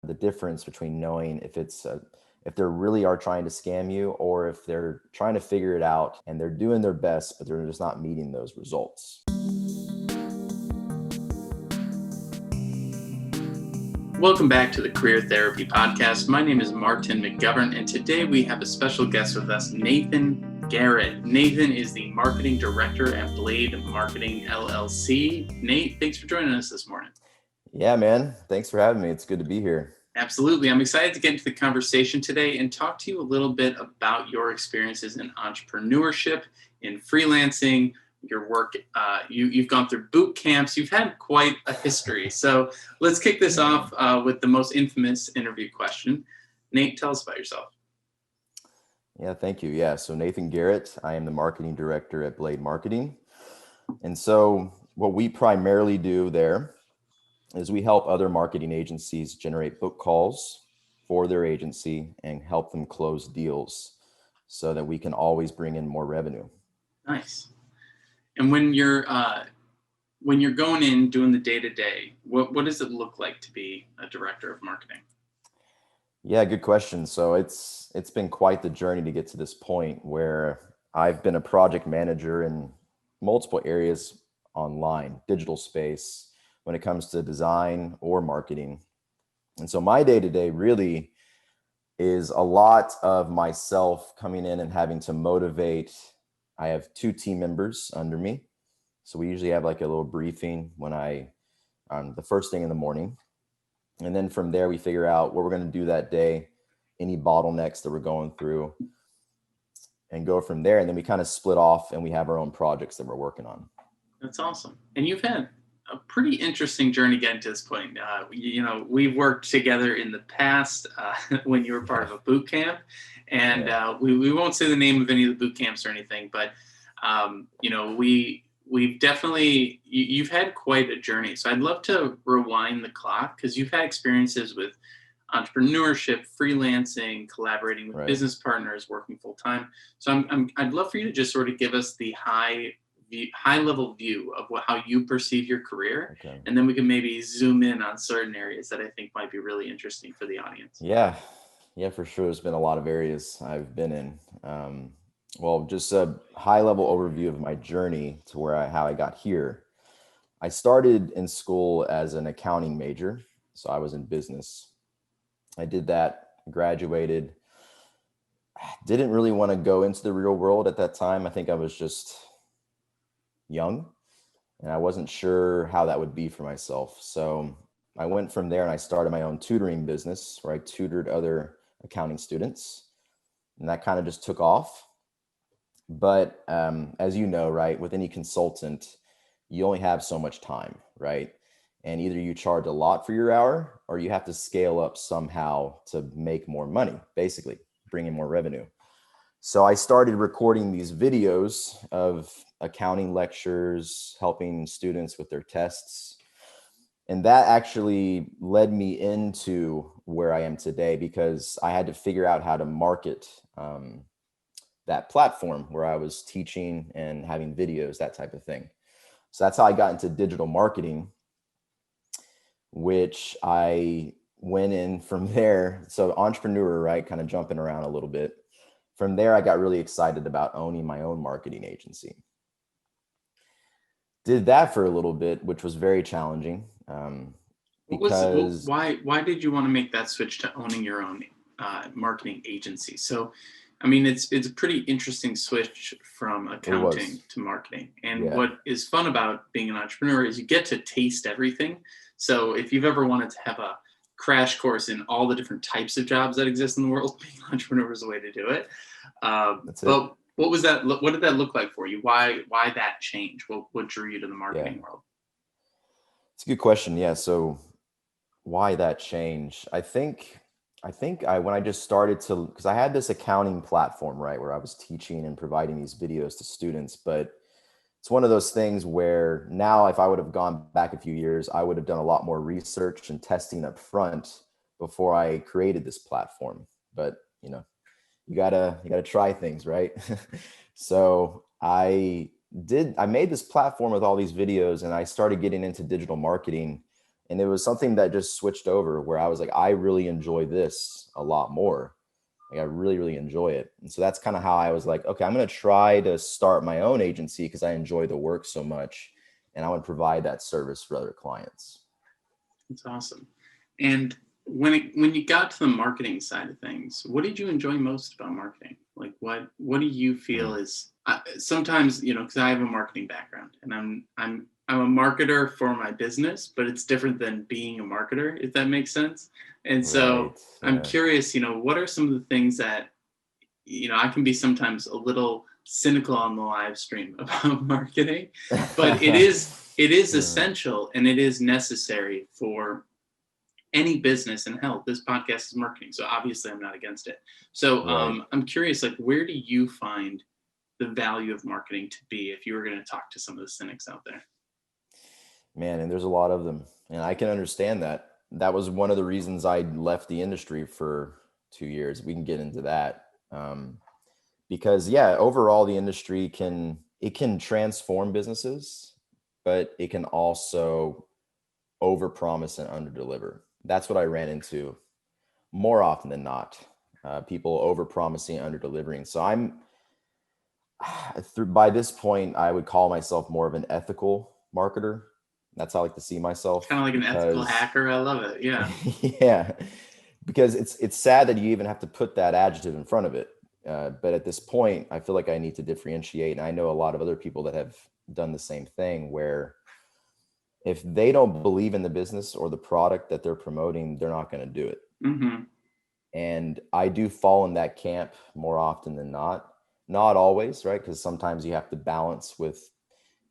the difference between knowing if they really are trying to scam you, or if they're trying to figure it out and they're doing their best, but they're just not meeting those results. Welcome back to the Career Therapy Podcast. My name is Martin McGovern, and today we have a special guest with us, Nathan Garrett. Nathan is the Marketing Director at Blade Marketing LLC. Nate, thanks for joining us this morning. Yeah, man. Thanks for having me. It's good to be here. Absolutely. I'm excited to get into the conversation today and talk to you a little bit about your experiences in entrepreneurship, in freelancing, your work. You've gone through boot camps. You've had quite a history. So let's kick this off with the most infamous interview question. Nate, tell us about yourself. Yeah, thank you. Yeah, so Nathan Garrett, I am the Marketing Director at Blade Marketing. And so what we primarily do there is we help other marketing agencies generate book calls for their agency and help them close deals so that we can always bring in more revenue. Nice. And when you're going in doing the day-to-day, what does it look like to be a director of marketing? Yeah, good question. So it's been quite the journey to get to this point where I've been a project manager in multiple areas online, digital space, when it comes to design or marketing. And so my day-to-day really is a lot of myself coming in and having to motivate. I have 2 team members under me. So we usually have like a little briefing the first thing in the morning. And then from there, we figure out what we're going to do that day, any bottlenecks that we're going through, and go from there. And then we kind of split off and we have our own projects that we're working on. That's awesome. And you've had a pretty interesting journey getting to this point. We've worked together in the past when you were part of a boot camp. And we won't say the name of any of the boot camps or anything, but we've definitely, you've had quite a journey. So I'd love to rewind the clock because you've had experiences with entrepreneurship, freelancing, collaborating with business partners, working full time. So I'd love for you to just sort of give us the high level view of how you perceive your career. Okay. And then we can maybe zoom in on certain areas that I think might be really interesting for the audience. Yeah, for sure. There's been a lot of areas I've been in. Well, just a high-level overview of my journey to how I got here. I started in school as an accounting major, so I was in business. I did that, graduated. Didn't really want to go into the real world at that time. I think I was just young, and I wasn't sure how that would be for myself. So I went from there and I started my own tutoring business where I tutored other accounting students, and that kind of just took off. But as you know, right, with any consultant, you only have so much time, right? And either you charge a lot for your hour or you have to scale up somehow to make more money, basically bring in more revenue. So I started recording these videos of accounting lectures, helping students with their tests. And that actually led me into where I am today because I had to figure out how to market that platform where I was teaching and having videos, that type of thing. So that's how I got into digital marketing, which I went in from there. So entrepreneur, right? Kind of jumping around a little bit. From there, I got really excited about owning my own marketing agency. Did that for a little bit, which was very challenging. Why did you want to make that switch to owning your own marketing agency? So, I mean, it's a pretty interesting switch from accounting to marketing. And what is fun about being an entrepreneur is you get to taste everything. So if you've ever wanted to have a crash course in all the different types of jobs that exist in the world, being an entrepreneur is the way to do it. But what was that? What did that look like for you? Why that change? What drew you to the marketing world? It's a good question. Yeah. So why that change? I think when I just started because I had this accounting platform, right, where I was teaching and providing these videos to students, but it's one of those things where now if I would have gone back a few years, I would have done a lot more research and testing up front before I created this platform. But, you gotta try things, right? So I made this platform with all these videos and I started getting into digital marketing And it was something that just switched over where I was like, I really enjoy this a lot more. Like I really, really enjoy it. And so that's kind of how I was like, okay, I'm going to try to start my own agency because I enjoy the work so much. And I want to provide that service for other clients. That's awesome. And when you got to the marketing side of things, what did you enjoy most about marketing? Like what do you feel is sometimes, because I have a marketing background and I'm a marketer for my business, but it's different than being a marketer, if that makes sense. And so Right. I'm curious, what are some of the things that, I can be sometimes a little cynical on the live stream about marketing, but it is essential and it is necessary for any business. And hell, this podcast is marketing, so obviously I'm not against it. So I'm curious, like, where do you find the value of marketing to be if you were going to talk to some of the cynics out there? Man, and there's a lot of them, and I can understand that. That was one of the reasons I left the industry for 2 years. We can get into that. Because overall the industry can transform businesses, but it can also overpromise and underdeliver. That's what I ran into more often than not. People overpromising, underdelivering. So by this point, I would call myself more of an ethical marketer. That's how I like to see myself. Kind of like an ethical hacker. I love it. Yeah. Yeah. Because it's sad that you even have to put that adjective in front of it. But at this point, I feel like I need to differentiate. And I know a lot of other people that have done the same thing where if they don't believe in the business or the product that they're promoting, they're not going to do it. Mm-hmm. And I do fall in that camp more often than not. Not always, right? Because sometimes you have to balance with,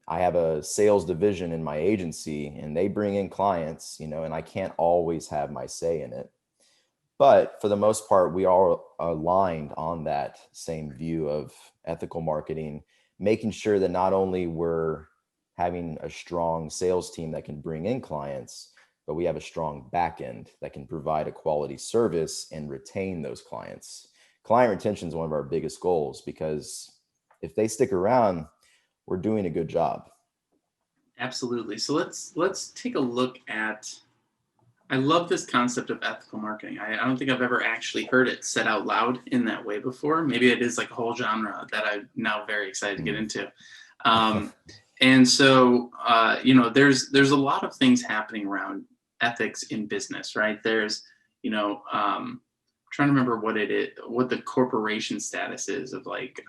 I have a sales division in my agency and they bring in clients, and I can't always have my say in it. But for the most part, we are aligned on that same view of ethical marketing, making sure that not only we're having a strong sales team that can bring in clients, but we have a strong back end that can provide a quality service and retain those clients. Client retention is one of our biggest goals because if they stick around, we're doing a good job. Absolutely. So let's take a look at, I love this concept of ethical marketing. I don't think I've ever actually heard it said out loud in that way before. Maybe it is like a whole genre that I'm now very excited to get into. And so, there's a lot of things happening around ethics in business, right? There's, trying to remember what it is, what the corporation status is of like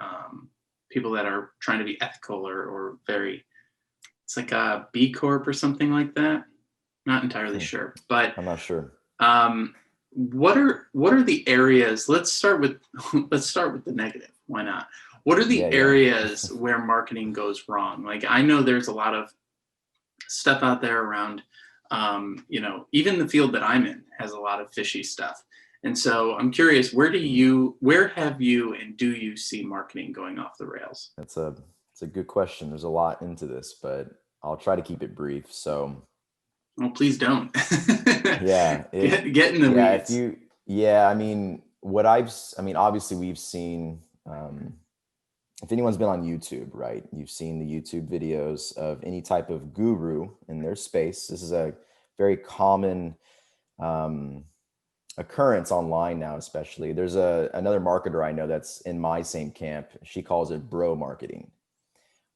people that are trying to be ethical or very, it's like a B Corp or something like that. Not entirely sure, but I'm not sure. What are the areas? Let's start with the negative. Why not? What are the areas where marketing goes wrong? Like I know there's a lot of stuff out there around, even the field that I'm in has a lot of fishy stuff. And so I'm curious, where have you and do you see marketing going off the rails? It's a good question. There's a lot into this, but I'll try to keep it brief. So, well, please don't. Get in the weeds. Obviously we've seen, if anyone's been on YouTube, right, you've seen the YouTube videos of any type of guru in their space. This is a very common occurrence online now, especially. There's another marketer I know that's in my same camp. She calls it bro marketing,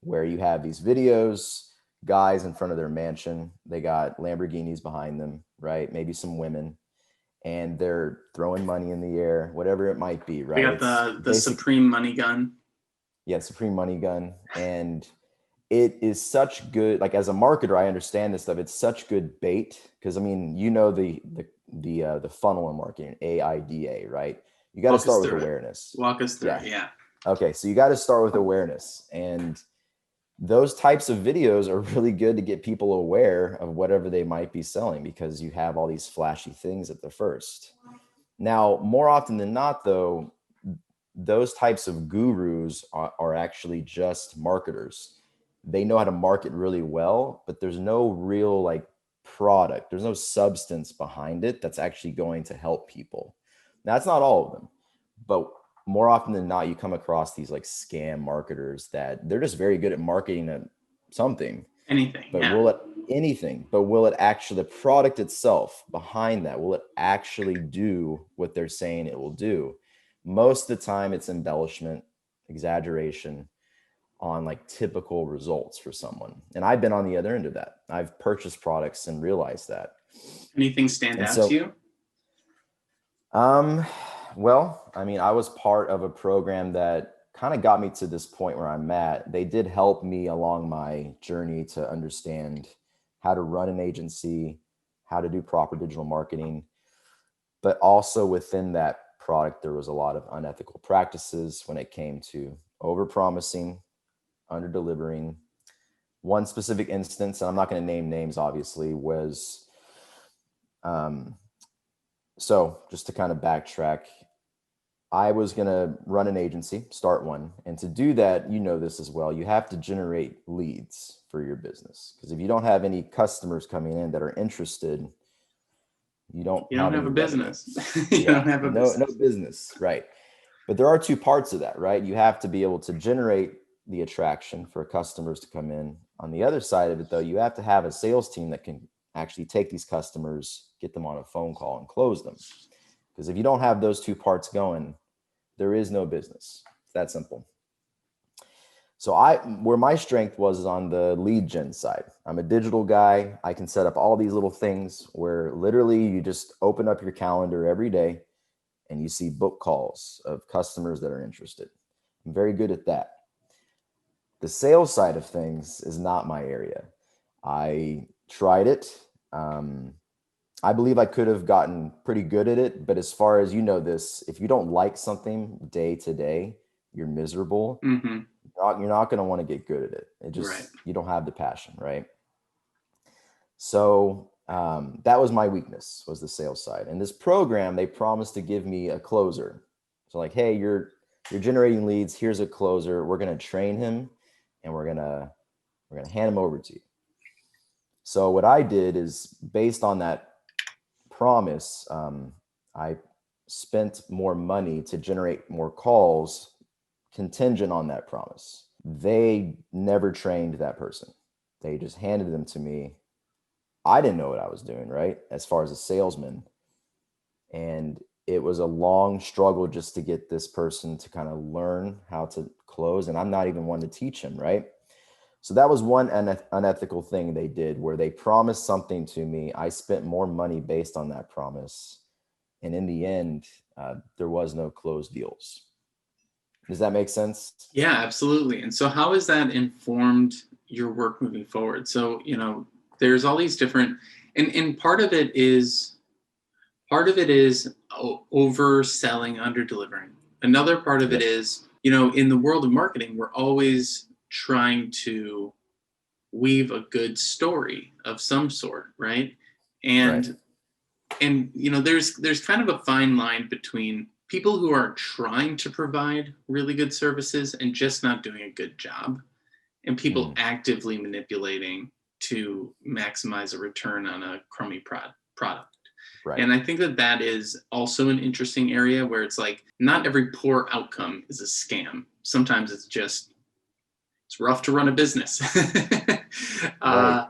where you have these videos, guys in front of their mansion, they got Lamborghinis behind them, right? Maybe some women, and they're throwing money in the air, whatever it might be, right? They got the supreme money gun. Yeah, supreme money gun. And it is such good, like as a marketer, I understand this stuff. It's such good bait because the funnel in marketing, AIDA, right? You got to start with awareness. Walk us through it. Yeah. Okay, so you got to start with awareness, and those types of videos are really good to get people aware of whatever they might be selling because you have all these flashy things at the first. Now, more often than not, though, those types of gurus are actually just marketers. They know how to market really well, but there's no real like product. There's no substance behind it that's actually going to help people. Now, that's not all of them, but more often than not, you come across these like scam marketers that they're just very good at marketing at something. Anything. But anything, but will it actually, the product itself behind that, will it actually do what they're saying it will do? Most of the time it's embellishment, exaggeration on like typical results for someone. And I've been on the other end of that. I've purchased products and realized that. Anything stand out to you? Well, I mean, I was part of a program that kind of got me to this point where I'm at. They did help me along my journey to understand how to run an agency, how to do proper digital marketing. But also within that product, there was a lot of unethical practices when it came to overpromising, under-delivering. One specific instance, and I'm not going to name names, obviously, was so just to kind of backtrack, I was going to run an agency, start one. And to do that, you know this as well, you have to generate leads for your business. Because if you don't have any customers coming in that are interested, you don't have a business. You don't have a business. No business, right. But there are two parts of that, right? You have to be able to generate the attraction for customers to come in. On the other side of it, though, you have to have a sales team that can actually take these customers, get them on a phone call and close them. Because if you don't have those two parts going, there is no business. It's that simple. So where my strength was is on the lead gen side. I'm a digital guy. I can set up all these little things where literally you just open up your calendar every day and you see book calls of customers that are interested. I'm very good at that. The sales side of things is not my area. I tried it. I believe I could have gotten pretty good at it, but as far as you know this, if you don't like something day to day, you're miserable. Mm-hmm. You're not going to want to get good at it. It just, you don't have the passion, right? So that was my weakness, was the sales side. And this program, they promised to give me a closer. So like, hey, you're generating leads. Here's a closer. We're going to train him and we're going to hand him over to you. So what I did is, based on that promise, I spent more money to generate more calls contingent on that promise. They never trained that person. They just handed them to me. I didn't know what I was doing, right? As far as a salesman. And it was a long struggle just to get this person to kind of learn how to close. And I'm not even one to teach him, right? So that was one unethical thing they did, where they promised something to me. I spent more money based on that promise. And in the end, there was no closed deals. Does that make sense? Yeah, absolutely. And so how has that informed your work moving forward? So, you know, there's all these different, and part of it is overselling, under delivering. Another part of it is, you know, in the world of marketing, we're always trying to weave a good story of some sort, right? And you know, there's kind of a fine line between people who are trying to provide really good services and just not doing a good job, and people actively manipulating to maximize a return on a crummy product. Right. And I think that is also an interesting area where it's like, not every poor outcome is a scam. Sometimes it's rough to run a business. Right.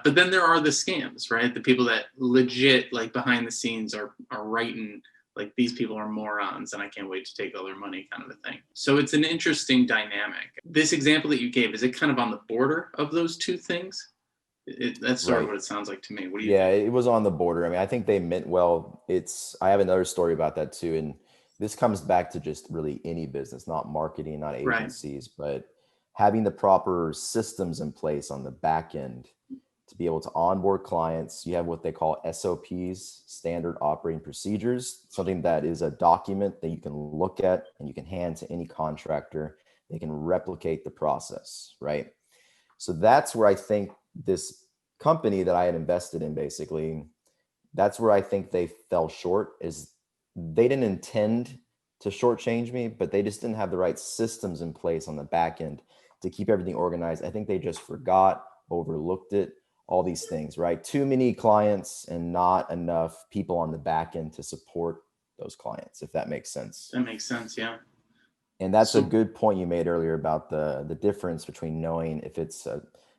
But then there are the scams, right? The people that legit, like, behind the scenes are writing like, these people are morons and I can't wait to take all their money, kind of a thing. So it's an interesting dynamic. This example that you gave, is it kind of on the border of those two things? That's sort of what it sounds like to me. What do you think? It was on the border. I mean, I think they meant well. I have another story about that too. And this comes back to just really any business, not marketing, not agencies, but having the proper systems in place on the back end to be able to onboard clients. You have what they call SOPs, standard operating procedures, something that is a document that you can look at and you can hand to any contractor. They can replicate the process, right? So that's where I think this company that I had invested in, basically, that's where I think they fell short. Is they didn't intend to shortchange me, but they just didn't have the right systems in place on the back end to keep everything organized. I think they just forgot, overlooked it, all these things, right? Too many clients and not enough people on the back end to support those clients, if that makes sense. That makes sense, yeah. And that's a good point you made earlier about the difference between knowing if it's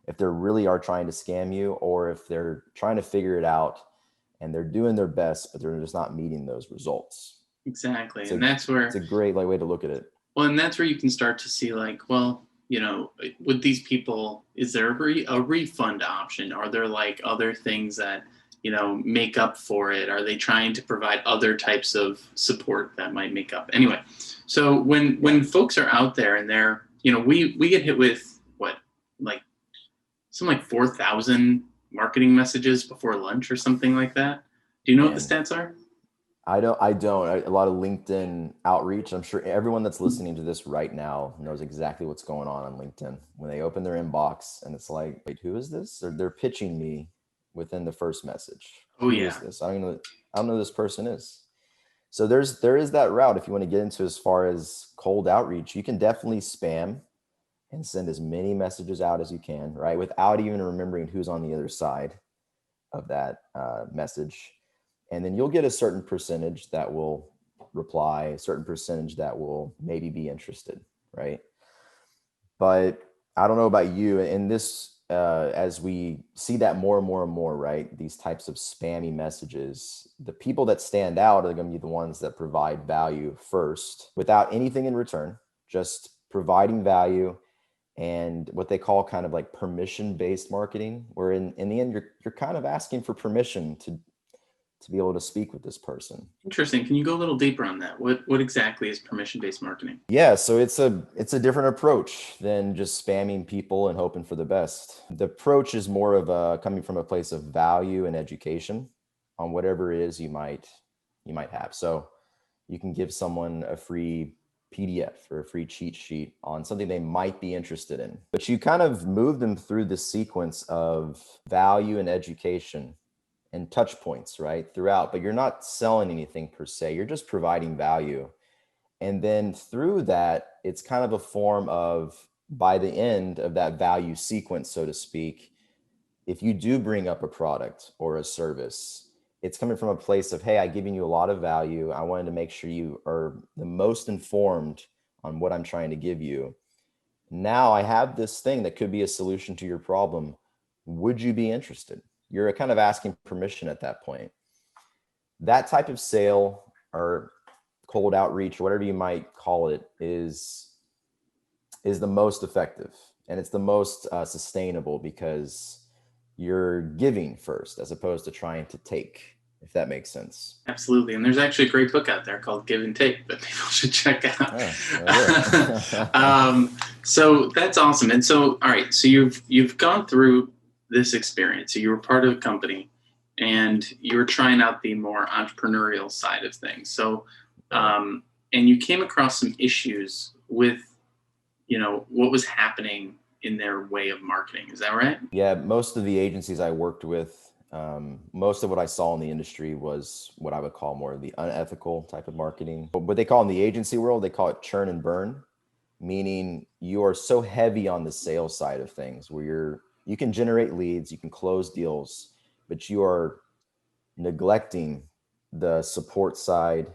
if they really are trying to scam you, or if they're trying to figure it out and they're doing their best, but they're just not meeting those results. Exactly. And that's where it's a great way to look at it. Well, and that's where you can start to see like, well, with these people, is there a refund option? Are there like other things that, make up for it? Are they trying to provide other types of support that might make up? Anyway, so when folks are out there and they're, we get hit with what, like something like 4,000 marketing messages before lunch or something like that. Do you know what the stats are? I don't. A lot of LinkedIn outreach. I'm sure everyone that's listening to this right now knows exactly what's going on LinkedIn. When they open their inbox and it's like, wait, who is this? Or they're pitching me within the first message. Oh, who is this? I don't know who this person is. So there is that route. If you want to get into as far as cold outreach, you can definitely spam and send as many messages out as you can, right? Without even remembering who's on the other side of that message. And then you'll get a certain percentage that will reply, a certain percentage that will maybe be interested, right? But I don't know about you. In this, as we see that more and more and more, right? These types of spammy messages, the people that stand out are going to be the ones that provide value first without anything in return, just providing value and what they call kind of like permission-based marketing, where in the end, you're kind of asking for permission to be able to speak with this person. Interesting. Can you go a little deeper on that? What exactly is permission-based marketing? Yeah, so it's a different approach than just spamming people and hoping for the best. The approach is more of coming from a place of value and education on whatever it is you might have. So you can give someone a free PDF or a free cheat sheet on something they might be interested in, but you kind of move them through the sequence of value and education and touch points, right, throughout, but you're not selling anything per se. You're just providing value. And then through that, it's kind of a form of, by the end of that value sequence, so to speak, if you do bring up a product or a service, it's coming from a place of, hey, I've given you a lot of value. I wanted to make sure you are the most informed on what I'm trying to give you. Now I have this thing that could be a solution to your problem. Would you be interested? You're kind of asking permission at that point. That type of sale or cold outreach, or whatever you might call it, is the most effective, and it's the most sustainable, because you're giving first as opposed to trying to take, if that makes sense. Absolutely. And there's actually a great book out there called Give and Take that people should check out. So that's awesome. And so, all right, so you've gone through this experience. So you were part of a company and you were trying out the more entrepreneurial side of things. So, and you came across some issues with, what was happening in their way of marketing. Is that right? Yeah. Most of the agencies I worked with, most of what I saw in the industry was what I would call more of the unethical type of marketing. But what they call in the agency world, they call it churn and burn, meaning you are so heavy on the sales side of things where you can generate leads, you can close deals, but you are neglecting the support side,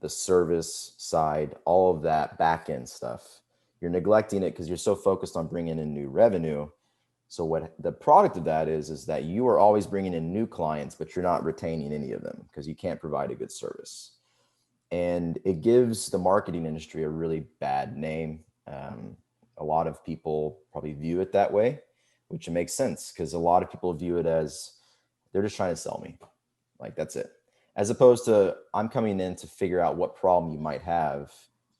the service side, all of that back end stuff. You're neglecting it because you're so focused on bringing in new revenue. So what the product of that is that you are always bringing in new clients, but you're not retaining any of them because you can't provide a good service. And it gives the marketing industry a really bad name. A lot of people probably view it that way, which makes sense because a lot of people view it as they're just trying to sell me. Like, that's it. As opposed to, I'm coming in to figure out what problem you might have.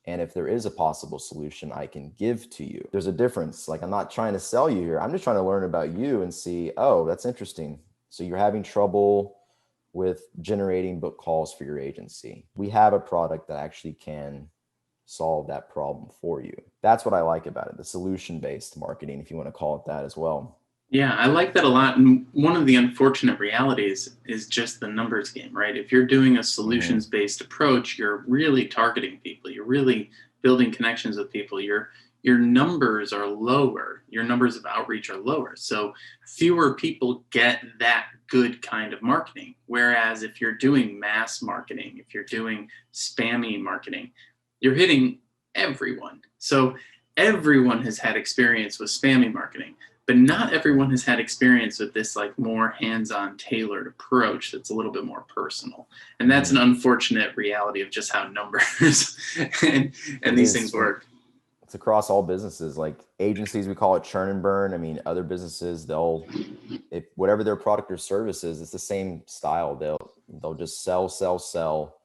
And if there is a possible solution I can give to you. There's a difference. Like, I'm not trying to sell you here. I'm just trying to learn about you and see, oh, that's interesting. So you're having trouble with generating book calls for your agency. We have a product that actually can solve that problem for you. That's what I like about it, the solution-based marketing, if you want to call it that as well. Yeah, I like that a lot. And one of the unfortunate realities is just the numbers game, right? If you're doing a solutions-based approach, you're really targeting people. You're really building connections with people. Your numbers are lower. Your numbers of outreach are lower. So fewer people get that good kind of marketing. Whereas if you're doing mass marketing, if you're doing spammy marketing, you're hitting everyone. So everyone has had experience with spammy marketing. but not everyone has had experience with this like more hands-on tailored approach that's a little bit more personal. And that's an unfortunate reality of just how numbers and these things work. It's across all businesses. Like agencies, we call it churn and burn. I mean, other businesses, if whatever their product or service is, it's the same style. They'll just sell.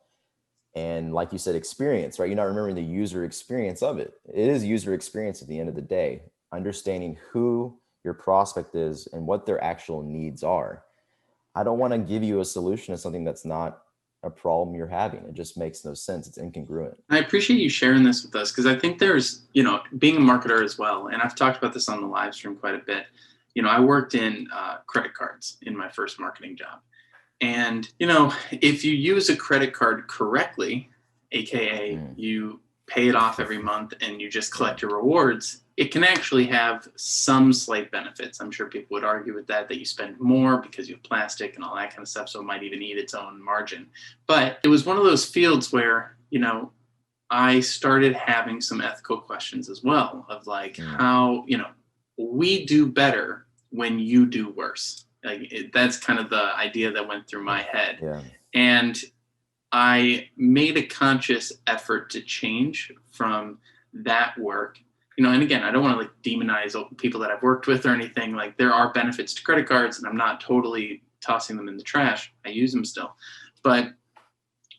And like you said, experience, right? You're not remembering the user experience of it. It is user experience at the end of the day, understanding who your prospect is and what their actual needs are. I don't want to give you a solution to something that's not a problem you're having. It just makes no sense. It's incongruent. I appreciate you sharing this with us, because I think there's, being a marketer as well, and I've talked about this on the live stream quite a bit. I worked in credit cards in my first marketing job. And, if you use a credit card correctly, AKA you pay it off every month and you just collect your rewards, it can actually have some slight benefits. I'm sure people would argue with that you spend more because you have plastic and all that kind of stuff. So it might even eat its own margin. But it was one of those fields where, I started having some ethical questions as well of like how, we do better when you do worse. That's kind of the idea that went through my head. Yeah. And I made a conscious effort to change from that work. And again, I don't want to like demonize people that I've worked with or anything. Like there are benefits to credit cards and I'm not totally tossing them in the trash. I use them still. But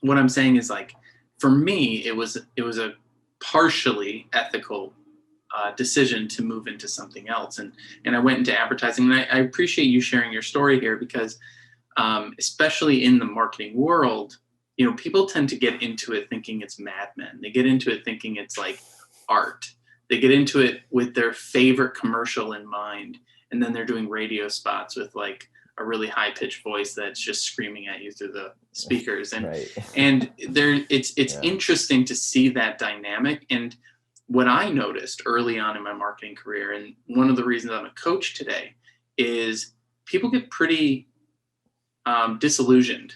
what I'm saying is like, for me, it was a partially ethical decision to move into something else. And I went into advertising. And I appreciate you sharing your story here because especially in the marketing world, people tend to get into it thinking it's Mad Men. They get into it thinking it's like art. They get into it with their favorite commercial in mind. And then they're doing radio spots with like a really high pitched voice that's just screaming at you through the speakers. And, and it's interesting to see that dynamic. And what I noticed early on in my marketing career, and one of the reasons I'm a coach today, is people get pretty disillusioned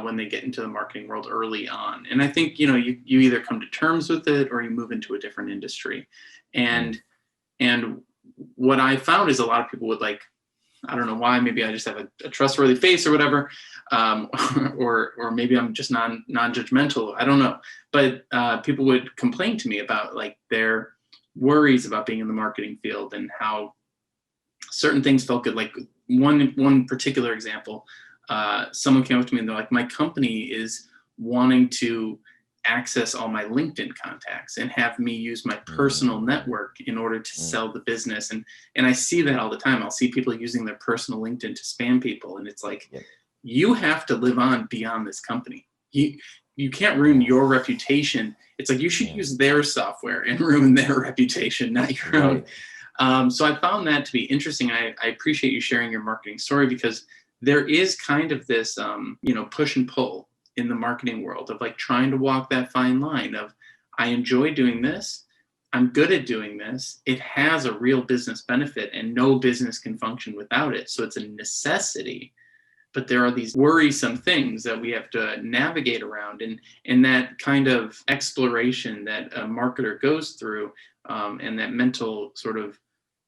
when they get into the marketing world early on. And I think, you either come to terms with it or you move into a different industry. And what I found is a lot of people would like, I don't know why, maybe I just have a trustworthy face or whatever, or maybe I'm just non-judgmental. I don't know. But people would complain to me about like their worries about being in the marketing field and how certain things felt good. Like one particular example, someone came up to me and they're like, my company is wanting to access all my LinkedIn contacts and have me use my personal network in order to sell the business. And I see that all the time. I'll see people using their personal LinkedIn to spam people. And it's like, you have to live on beyond this company. You can't ruin your reputation. It's like, you should use their software and ruin their reputation, not your own. So I found that to be interesting. I appreciate you sharing your marketing story because there is kind of this, push and pull in the marketing world of like trying to walk that fine line of, I enjoy doing this. I'm good at doing this. It has a real business benefit and no business can function without it. So it's a necessity, but there are these worrisome things that we have to navigate around. And that kind of exploration that a marketer goes through and that mental sort of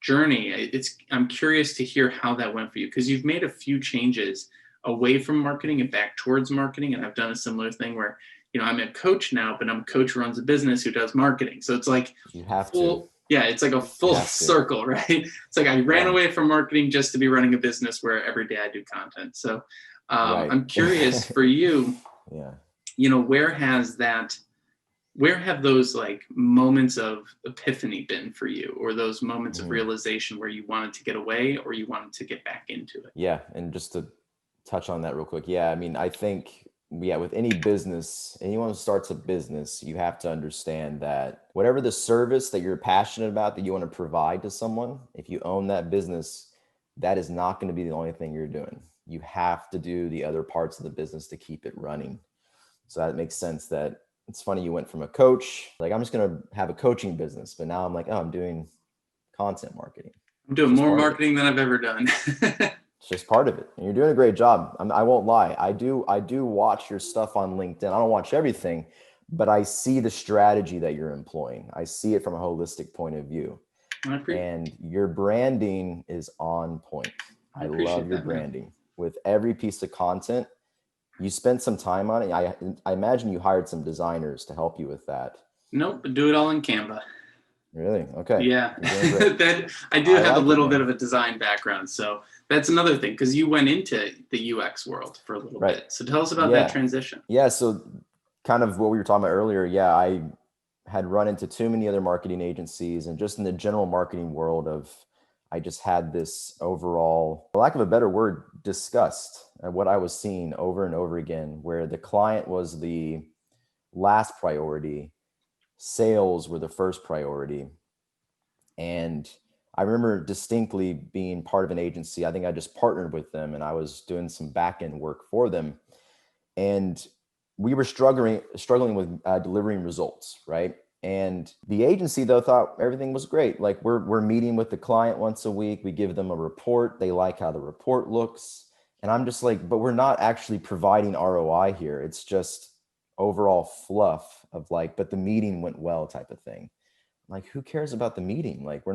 journey, I'm curious to hear how that went for you, because you've made a few changes away from marketing and back towards marketing. And I've done a similar thing where, I'm a coach now, but I'm a coach who runs a business who does marketing. So it's like, you have to. Yeah, it's like a full circle, right? It's like I ran away from marketing just to be running a business where every day I do content. So I'm curious for you, where have those like moments of epiphany been for you, or those moments of realization where you wanted to get away or you wanted to get back into it? Yeah. And just to touch on that real quick. Yeah. I mean, I think, with any business, anyone who starts a business, you have to understand that whatever the service that you're passionate about, that you want to provide to someone, if you own that business, that is not going to be the only thing you're doing. You have to do the other parts of the business to keep it running. So that makes sense. That it's funny, you went from a coach, like, I'm just going to have a coaching business, but now I'm like, oh, I'm doing content marketing. I'm doing more marketing than I've ever done. It's just part of it. And you're doing a great job. I won't lie. I do watch your stuff on LinkedIn. I don't watch everything, but I see the strategy that you're employing. I see it from a holistic point of view. and your branding is on point. I love your branding. Man. With every piece of content, you spent some time on it. I imagine you hired some designers to help you with that. Nope, do it all in Canva. Really? Okay. Yeah. That I do have a little bit of a design background, so that's another thing, because you went into the UX world for a little bit. So tell us about that transition. Yeah. So kind of what we were talking about earlier. Yeah, I had run into too many other marketing agencies, and just in the general marketing world I just had this overall, for lack of a better word, disgust at what I was seeing over and over again, where the client was the last priority, sales were the first priority. And I remember distinctly being part of an agency. I think I just partnered with them, and I was doing some back end work for them. And we were struggling with delivering results, right? And the agency, though, thought everything was great. Like, we're meeting with the client once a week. We give them a report. They like how the report looks. And I'm just like, but we're not actually providing ROI here. It's just overall fluff of like, but the meeting went well type of thing. Like, who cares about the meeting? Like, we're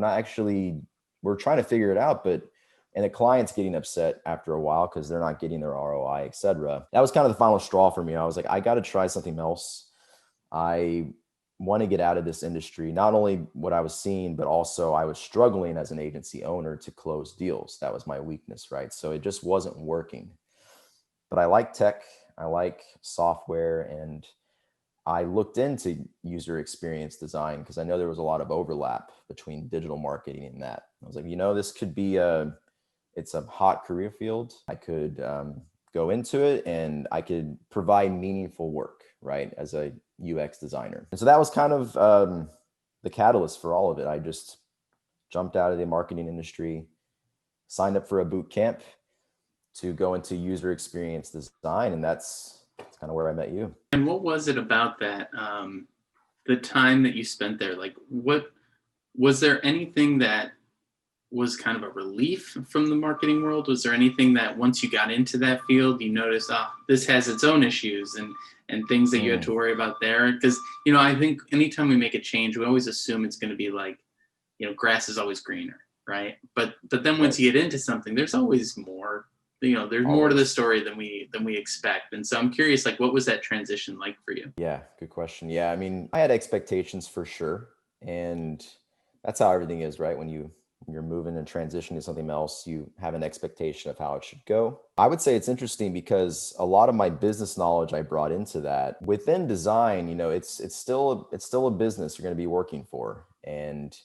trying to figure it out, and the client's getting upset after a while because they're not getting their ROI, et cetera. That was kind of the final straw for me. I was like, I got to try something else. I want to get out of this industry. Not only what I was seeing, but also I was struggling as an agency owner to close deals. That was my weakness, right? So it just wasn't working. But I like tech, I like software, and I looked into user experience design because I know there was a lot of overlap between digital marketing and that. I was like, this could be it's a hot career field. I could go into it, and I could provide meaningful work, right, as a UX designer. And so that was kind of the catalyst for all of it. I just jumped out of the marketing industry, signed up for a boot camp to go into user experience design, and that's kind of where I met you. And what was it about that, the time that you spent there? Like, what was there anything that was kind of a relief from the marketing world? Was there anything that once you got into that field, you noticed, this has its own issues and things that you had to worry about there? Because, I think anytime we make a change, we always assume it's going to be like, grass is always greener, right? But then once you get into something, there's always more. There's more to the story than we expect. And so I'm curious, like, what was that transition like for you? Yeah, good question. Yeah, I mean, I had expectations for sure. And that's how everything is, right? When you're moving and transitioning to something else, you have an expectation of how it should go. I would say it's interesting because a lot of my business knowledge I brought into that. Within design, it's still a business you're going to be working for. And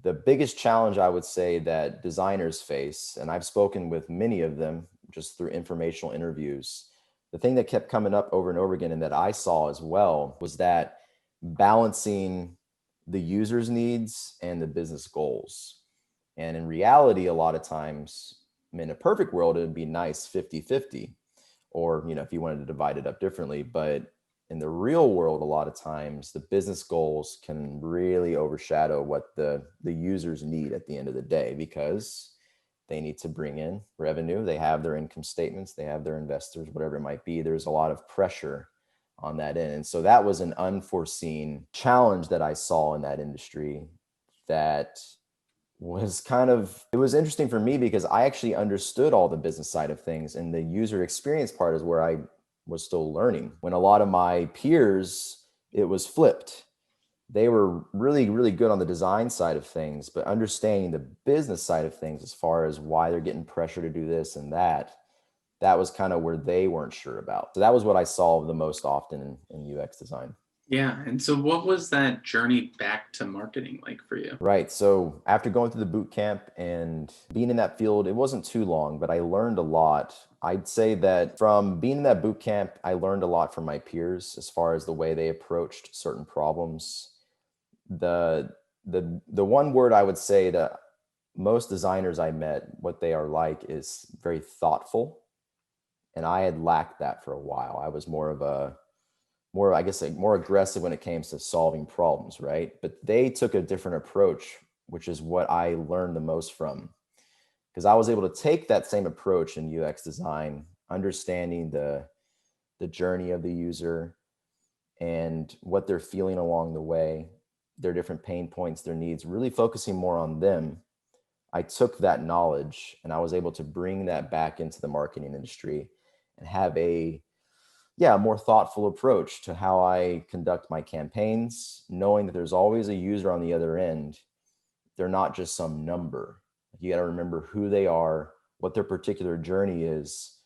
the biggest challenge I would say that designers face, and I've spoken with many of them just through informational interviews, the thing that kept coming up over and over again, and that I saw as well, was that balancing the user's needs and the business goals. And in reality, a lot of times, in a perfect world, it would be nice 50-50, or, if you wanted to divide it up differently. But in the real world, a lot of times the business goals can really overshadow what the users need at the end of the day, because they need to bring in revenue. They have their income statements, they have their investors, whatever it might be. There's a lot of pressure on that end. And so that was an unforeseen challenge that I saw in that industry that was it was interesting for me, because I actually understood all the business side of things, and the user experience part is where I was still learning. When a lot of my peers, it was flipped. They were really, really good on the design side of things, but understanding the business side of things as far as why they're getting pressure to do this and that was kind of where they weren't sure about. So that was what I saw the most often in UX design. Yeah. And so what was that journey back to marketing like for you? Right. So after going through the boot camp and being in that field, it wasn't too long, but I learned a lot. I'd say that from being in that boot camp, I learned a lot from my peers as far as the way they approached certain problems. The one word I would say that most designers I met, what they are like, is very thoughtful. And I had lacked that for a while. I was more aggressive when it came to solving problems, right? But they took a different approach, which is what I learned the most from, because I was able to take that same approach in UX design, understanding the journey of the user and what they're feeling along the way, their different pain points, their needs, really focusing more on them, I took that knowledge and I was able to bring that back into the marketing industry and have a more thoughtful approach to how I conduct my campaigns, knowing that there's always a user on the other end. They're not just some number. You got to remember who they are, what their particular journey is,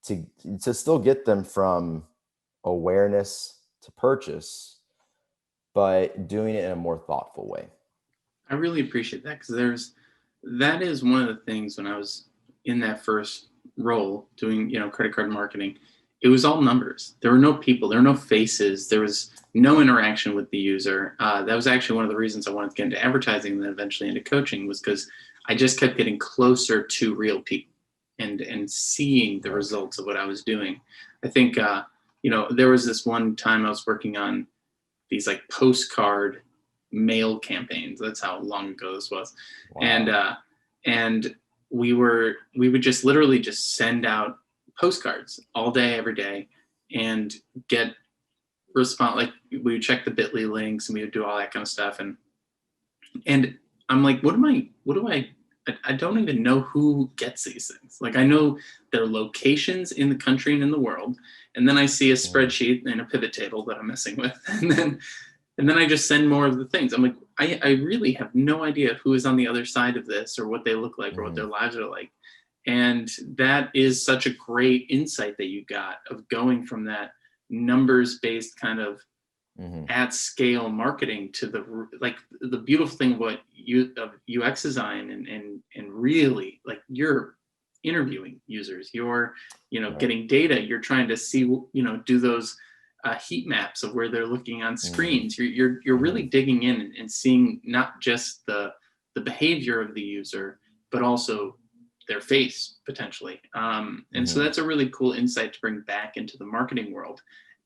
to still get them from awareness to purchase, but doing it in a more thoughtful way. I really appreciate that, because that is one of the things when I was in that first role doing, credit card marketing. It was all numbers. There were no people, there were no faces, there was no interaction with the user. That was actually one of the reasons I wanted to get into advertising and then eventually into coaching, was because I just kept getting closer to real people and seeing the results of what I was doing. I think, there was this one time I was working on these like postcard mail campaigns. That's how long ago this was. Wow. And we would just literally just send out postcards all day, every day, and get response. Like, we would check the bit.ly links and we would do all that kind of stuff. And I'm like, I don't even know who gets these things. Like, I know their locations in the country and in the world. And then I see a spreadsheet and a pivot table that I'm messing with. And then I just send more of the things. I'm like, I really have no idea who is on the other side of this, or what they look like, or what their lives are like. And that is such a great insight that you got, of going from that numbers-based kind of at scale marketing to the beautiful thing of what UX design and really, like, you're interviewing users, you're getting data, you're trying to see, do those heat maps of where they're looking on screens. You're really digging in and seeing not just the behavior of the user, but also their face potentially. So that's a really cool insight to bring back into the marketing world.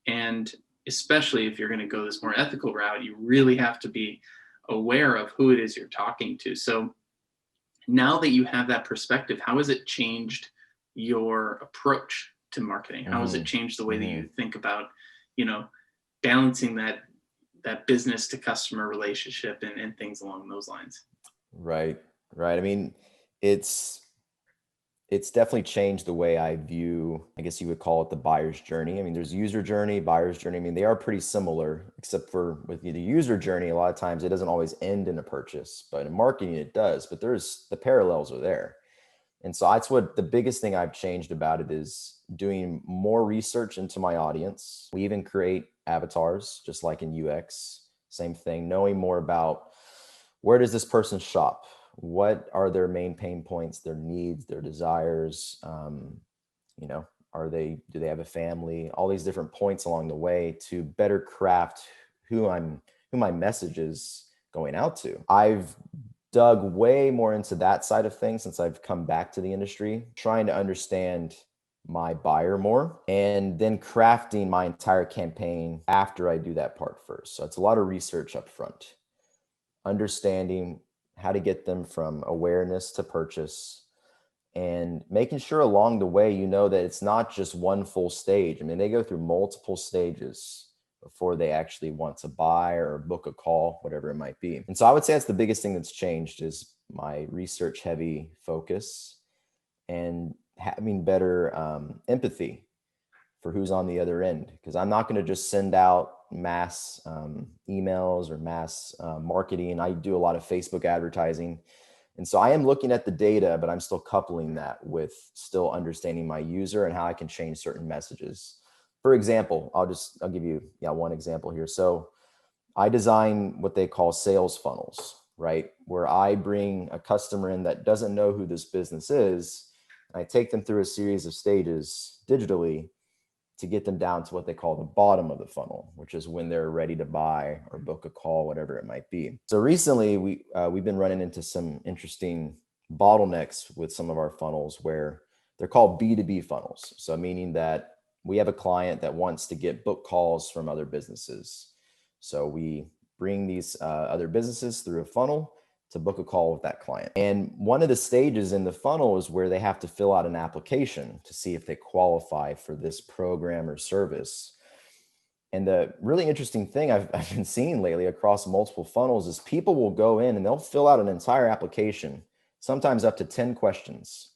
And especially if you're going to go this more ethical route, you really have to be aware of who it is you're talking to. So now that you have that perspective, how has it changed your approach to marketing? How has it changed the way that you think about, balancing that business to customer relationship and things along those lines? Right. I mean, it's definitely changed the way I view, I guess you would call it, the buyer's journey. I mean, there's user journey, buyer's journey. I mean, they are pretty similar, except for with the user journey, a lot of times it doesn't always end in a purchase, but in marketing it does. But the parallels are there. And so that's what the biggest thing I've changed about it is doing more research into my audience. We even create avatars, just like in UX, same thing, knowing more about where does this person shop? What are their main pain points, their needs, their desires? Do they have a family? All these different points along the way to better craft who my message is going out to. I've dug way more into that side of things since I've come back to the industry, trying to understand my buyer more, and then crafting my entire campaign after I do that part first. So it's a lot of research up front, understanding how to get them from awareness to purchase, and making sure along the way, that it's not just one full stage. I mean, they go through multiple stages before they actually want to buy or book a call, whatever it might be. And so I would say that's the biggest thing that's changed, is my research heavy focus and having better empathy for who's on the other end. Because I'm not going to just send out mass emails or mass marketing. I do a lot of Facebook advertising. And so I am looking at the data, but I'm still coupling that with still understanding my user and how I can change certain messages. For example, I'll give you one example here. So I design what they call sales funnels, right? Where I bring a customer in that doesn't know who this business is. And I take them through a series of stages digitally to get them down to what they call the bottom of the funnel, which is when they're ready to buy or book a call, whatever it might be. So recently we've been running into some interesting bottlenecks with some of our funnels, where they're called B2B funnels. So meaning that we have a client that wants to get book calls from other businesses. So we bring these other businesses through a funnel to book a call with that client. And one of the stages in the funnel is where they have to fill out an application to see if they qualify for this program or service. And the really interesting thing I've been seeing lately across multiple funnels is people will go in and they'll fill out an entire application, sometimes up to 10 questions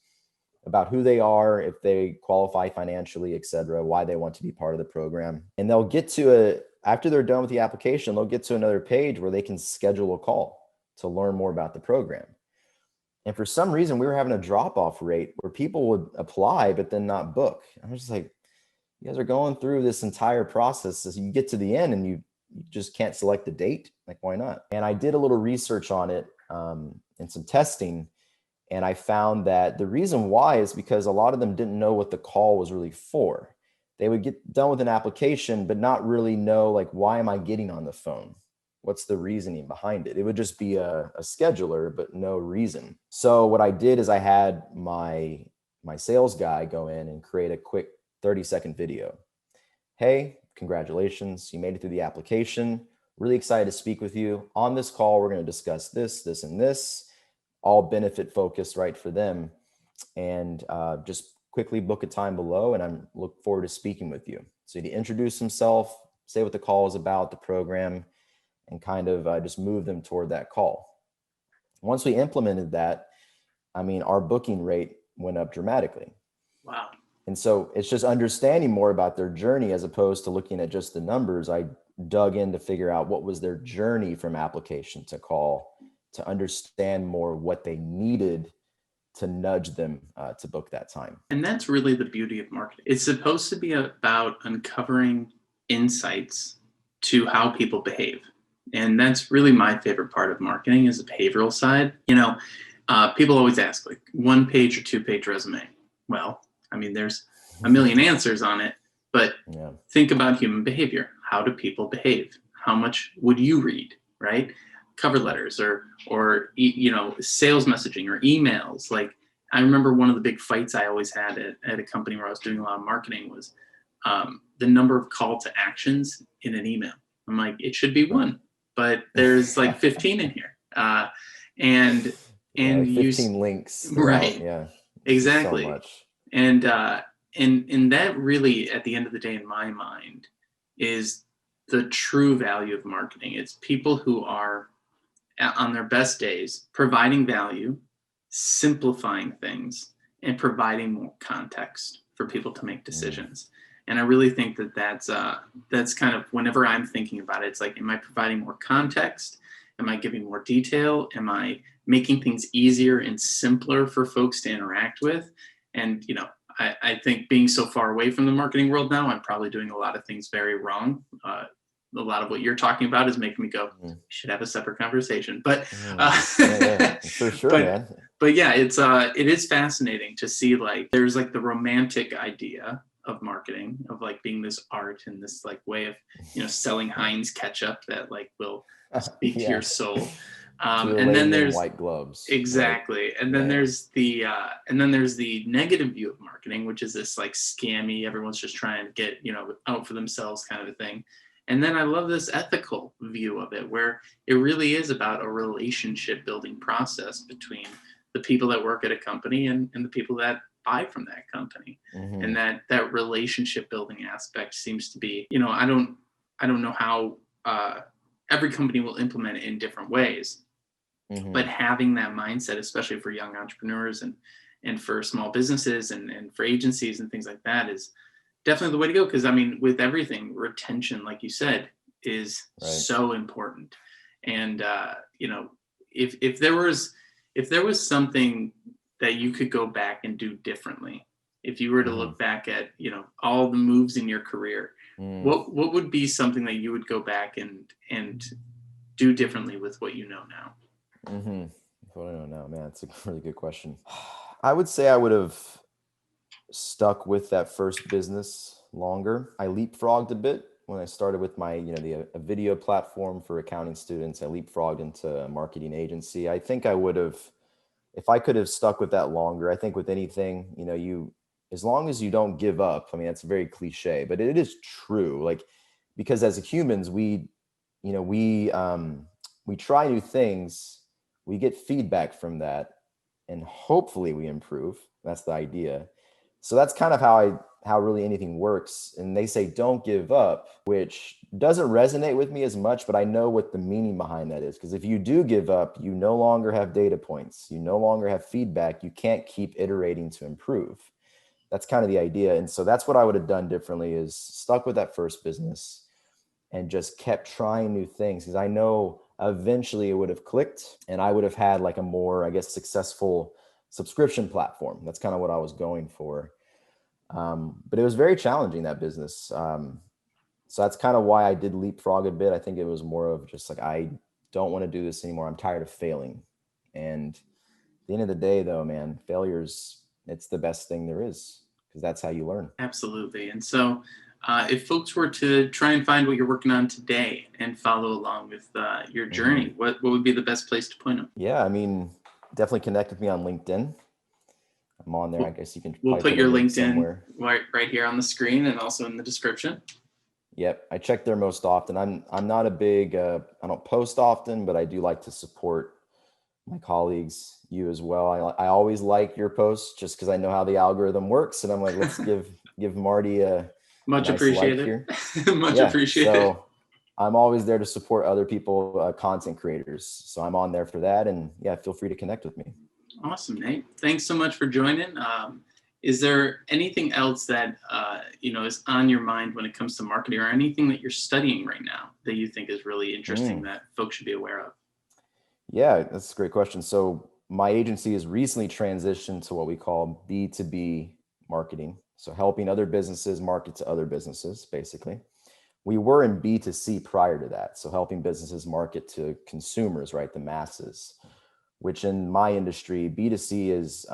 about who they are, if they qualify financially, et cetera, why they want to be part of the program. And they'll get to after they're done with the application, they'll get to another page where they can schedule a call to learn more about the program. And for some reason, we were having a drop-off rate where people would apply, but then not book. I was just like, you guys are going through this entire process as you get to the end and you just can't select the date. Like, why not? And I did a little research on it and some testing. And I found that the reason why is because a lot of them didn't know what the call was really for. They would get done with an application, but not really know, like, why am I getting on the phone? What's the reasoning behind it? It would just be a scheduler, but no reason. So what I did is I had my sales guy go in and create a quick 30-second video. Hey, congratulations. You made it through the application. Really excited to speak with you. On this call, we're going to discuss this, this, and this, all benefit focused, right, for them. And just quickly book a time below, and I'm look forward to speaking with you. So he introduce himself, say what the call is about, the program, and kind of just move them toward that call. Once we implemented that, I mean, our booking rate went up dramatically. Wow. And so it's just understanding more about their journey as opposed to looking at just the numbers. I dug in to figure out what was their journey from application to call, to understand more what they needed to nudge them to book that time. And that's really the beauty of marketing. It's supposed to be about uncovering insights to how people behave. And that's really my favorite part of marketing is the behavioral side. People always ask, like, 1-page or 2-page resume. Well, I mean, there's a million answers on it, but think about human behavior. How do people behave? How much would you read, right? Cover letters or sales messaging or emails. Like, I remember one of the big fights I always had at a company where I was doing a lot of marketing was the number of call to actions in an email. I'm like, it should be 1, but there's like 15 in here. And like 15 links. Right. Yeah. Exactly. So much. And that really, at the end of the day, in my mind, is the true value of marketing. It's people who are on their best days providing value, simplifying things, and providing more context for people to make decisions. And I really think that that's kind of, whenever I'm thinking about it, it's like, am I providing more context? Am I giving more detail? Am I making things easier and simpler for folks to interact with? And, I think being so far away from the marketing world now, I'm probably doing a lot of things very wrong. A lot of what you're talking about is making me go, we should have a separate conversation. But for sure, man. But yeah, it is fascinating to see, like, there's like the romantic idea of marketing, of like being this art and this like way of selling Heinz ketchup that like will speak to your soul. And then there's white gloves. Exactly. Right? And then there's the negative view of marketing, which is this like scammy, everyone's just trying to get, out for themselves kind of a thing. And then I love this ethical view of it, where it really is about a relationship building process between the people that work at a company and the people that buy from that company. And that relationship building aspect seems to be, I don't know how every company will implement it in different ways. But having that mindset, especially for young entrepreneurs and for small businesses and for agencies and things like that, is definitely the way to go. Because I mean, with everything, retention, like you said, is so important. And if there was something that you could go back and do differently, if you were to look back at all the moves in your career, what would be something that you would go back and do differently with what you know now? What I know now, man, it's a really good question. I would say I would have stuck with that first business longer. I leapfrogged a bit when I started with my, a video platform for accounting students. I leapfrogged into a marketing agency. I think I would have, if I could have stuck with that longer. I think with anything, as long as you don't give up. I mean, that's very cliche, but it is true. Like, because as humans, we try new things. We get feedback from that, and hopefully we improve. That's the idea. So that's kind of how really anything works. And they say, don't give up, which doesn't resonate with me as much, but I know what the meaning behind that is. Because if you do give up, you no longer have data points. You no longer have feedback. You can't keep iterating to improve. That's kind of the idea. And so that's what I would have done differently, is stuck with that first business and just kept trying new things, because I know eventually it would have clicked and I would have had like a more, I guess, successful subscription platform. That's kind of what I was going for. But it was very challenging, that business. So that's kind of why I did leapfrog a bit. I think it was more of just like, I don't want to do this anymore. I'm tired of failing. And at the end of the day, though, man, it's the best thing there is, because that's how you learn. Absolutely. And so if folks were to try and find what you're working on today and follow along with your journey, what would be the best place to point them? Yeah, I mean, definitely connect with me on LinkedIn. I'm on there. I guess you can. We'll put your LinkedIn right here on the screen and also in the description. Yep, I check there most often. I'm not a big. I don't post often, but I do like to support my colleagues, you as well. I always like your posts just because I know how the algorithm works, and I'm like, let's give Marty a much nice appreciated. Like here. Much appreciated. So I'm always there to support other people, content creators. So I'm on there for that, and yeah, feel free to connect with me. Awesome, Nate. Thanks so much for joining. Is there anything else that is on your mind when it comes to marketing, or anything that you're studying right now that you think is really interesting that folks should be aware of? Yeah, that's a great question. So my agency has recently transitioned to what we call B2B marketing. So helping other businesses market to other businesses, basically. We were in B2C prior to that. So helping businesses market to consumers, right? The masses, which in my industry, B2C is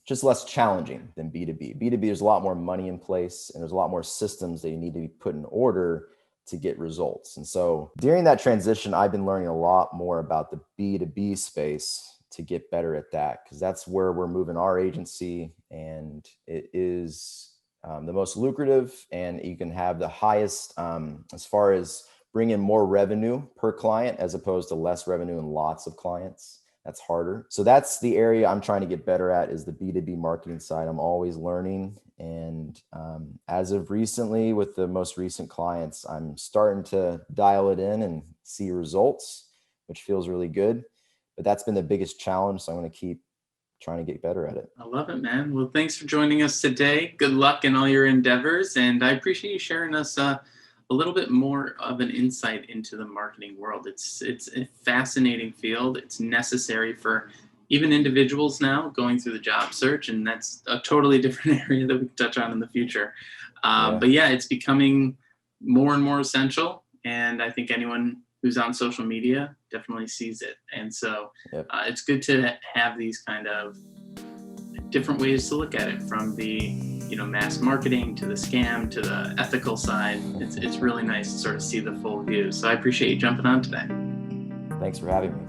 just less challenging than B2B. B2B, there's a lot more money in place, and there's a lot more systems that you need to be put in order to get results. And so during that transition, I've been learning a lot more about the B2B space to get better at that, because that's where we're moving our agency, and it is the most lucrative, and you can have the highest as far as bringing more revenue per client as opposed to less revenue and lots of clients. That's harder. So that's the area I'm trying to get better at, is the B2B marketing side. I'm always learning. And as of recently, with the most recent clients, I'm starting to dial it in and see results, which feels really good. But that's been the biggest challenge. So I'm going to keep trying to get better at it. I love it, man. Well, thanks for joining us today. Good luck in all your endeavors. And I appreciate you sharing us a little bit more of an insight into the marketing world. It's a fascinating field. It's necessary for even individuals now going through the job search, and that's a totally different area that we can touch on in the future. But yeah, it's becoming more and more essential, and I think anyone who's on social media definitely sees it. And so it's good to have these kind of different ways to look at it, from the mass marketing to the scam to the ethical side. It's really nice to sort of see the full view. So I appreciate you jumping on today. Thanks for having me.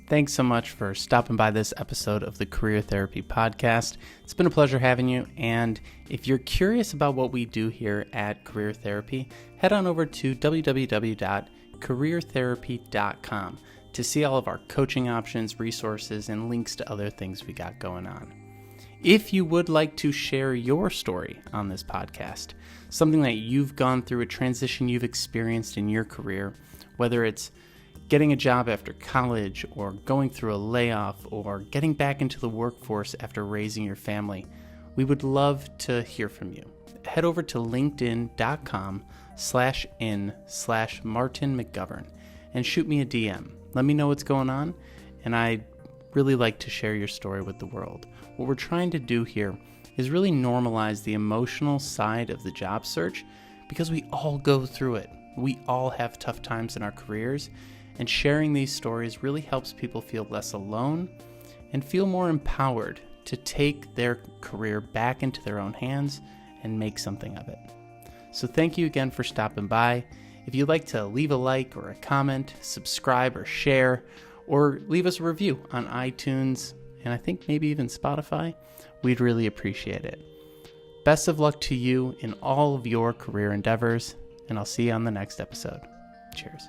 Thanks so much for stopping by this episode of the Career Therapy Podcast. It's been a pleasure having you. And if you're curious about what we do here at Career Therapy, head on over to www.careertherapy.com to see all of our coaching options, resources, and links to other things we got going on. If you would like to share your story on this podcast, something that you've gone through, a transition you've experienced in your career, whether it's getting a job after college, or going through a layoff, or getting back into the workforce after raising your family, we would love to hear from you. Head over to linkedin.com/in/Martin McGovern and shoot me a DM. Let me know what's going on, and I'd really like to share your story with the world. What we're trying to do here is really normalize the emotional side of the job search, because we all go through it. We all have tough times in our careers, and sharing these stories really helps people feel less alone and feel more empowered to take their career back into their own hands and make something of it. So thank you again for stopping by. If you'd like to leave a like or a comment, subscribe or share, or leave us a review on iTunes, and I think maybe even Spotify, we'd really appreciate it. Best of luck to you in all of your career endeavors, and I'll see you on the next episode. Cheers.